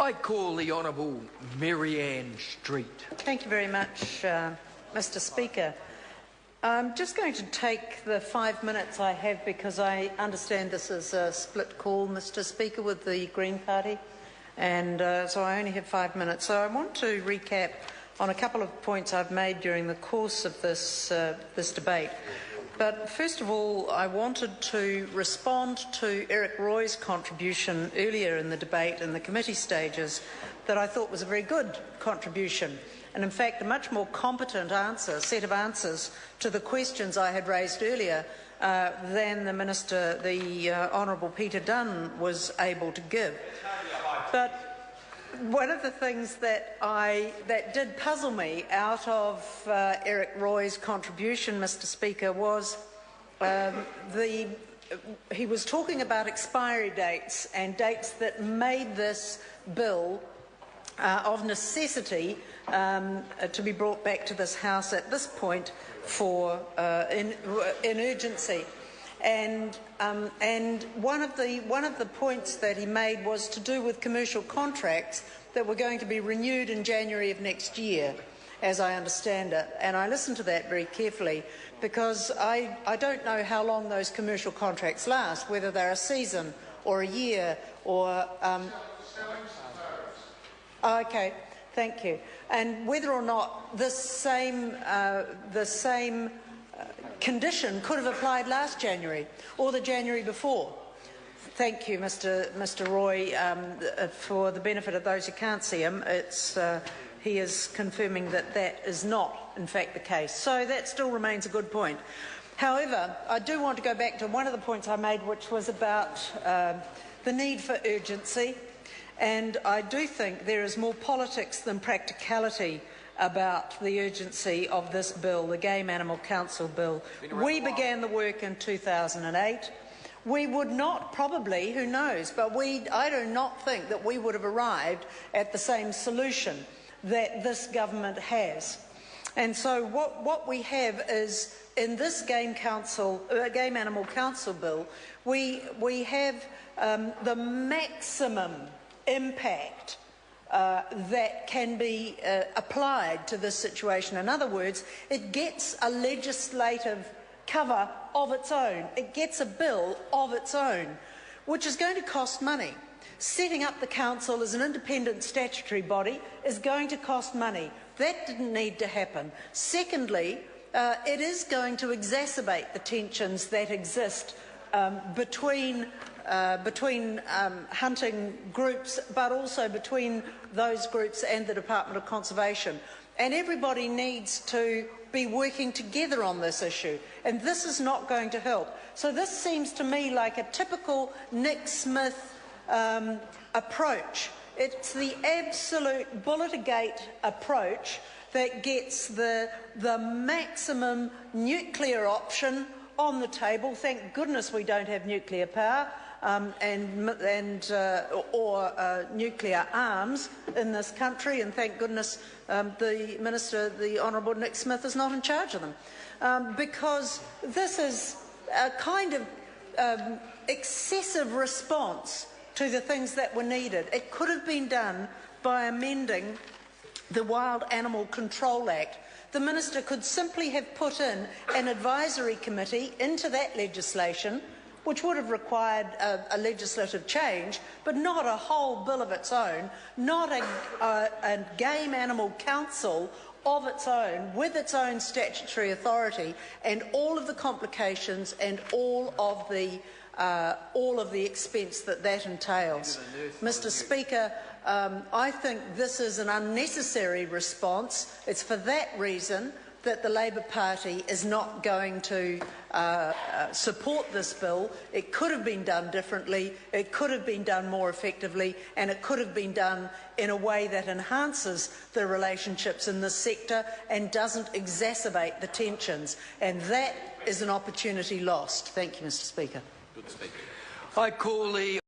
I call the Honourable Marianne Street. Thank you very much, Mr. Speaker. I'm just going to take the 5 minutes I have because I understand this is a split call, Mr. Speaker, with the Green Party, and so I only have 5 minutes. So I want to recap on a couple of points I've made during the course of this debate. But first of all, I wanted to respond to Eric Roy's contribution earlier in the debate in the committee stages that I thought was a very good contribution, and in fact a much more competent set of answers to the questions I had raised earlier than the Minister, the Honourable Peter Dunn, was able to give. But one of the things that did puzzle me out of Eric Roy's contribution, Mr. Speaker, was he was talking about expiry dates and dates that made this bill of necessity to be brought back to this House at this point in urgency. And one of the points that he made was to do with commercial contracts that were going to be renewed in January of next year, as I understand it. And I listened to that very carefully because I don't know how long those commercial contracts last, whether they're a season or a year or... Okay, thank you. And whether or not the same condition could have applied last January or the January before. Thank you, Mr. Roy. For the benefit of those who can't see him, he is confirming that that is not, in fact, the case. So that still remains a good point. However, I do want to go back to one of the points I made, which was about the need for urgency. And I do think there is more politics than practicality about the urgency of this bill, the Game Animal Council bill. We began the work in 2008. We would not probably, who knows, but I do not think that we would have arrived at the same solution that this government has. And so what we have is, in this Game Animal Council bill, we have the maximum impact that can be applied to this situation. In other words, it gets a legislative cover of its own. It gets a bill of its own, which is going to cost money. Setting up the council as an independent statutory body is going to cost money. That didn't need to happen. Secondly, it is going to exacerbate the tensions that exist between hunting groups, but also between those groups and the Department of Conservation. And everybody needs to be working together on this issue, and this is not going to help. So this seems to me like a typical Nick Smith approach. It's the absolute Bulletigate approach that gets the maximum nuclear option on the table. Thank goodness we don't have nuclear power or nuclear arms in this country, and thank goodness the Minister, the Honourable Nick Smith, is not in charge of them, because this is a kind of excessive response to the things that were needed. It could have been done by amending the Wild Animal Control Act. The Minister could simply have put in an advisory committee into that legislation, which would have required a legislative change, but not a whole bill of its own, not a Game Animal Council of its own, with its own statutory authority, and all of the complications and all of the expense that entails. Mr. Speaker, I think this is an unnecessary response. It's for that reason that the Labor Party is not going to support this bill. It could have been done differently, it could have been done more effectively, and it could have been done in a way that enhances the relationships in this sector and doesn't exacerbate the tensions. And that is an opportunity lost. Thank you, Mr. Speaker. I call the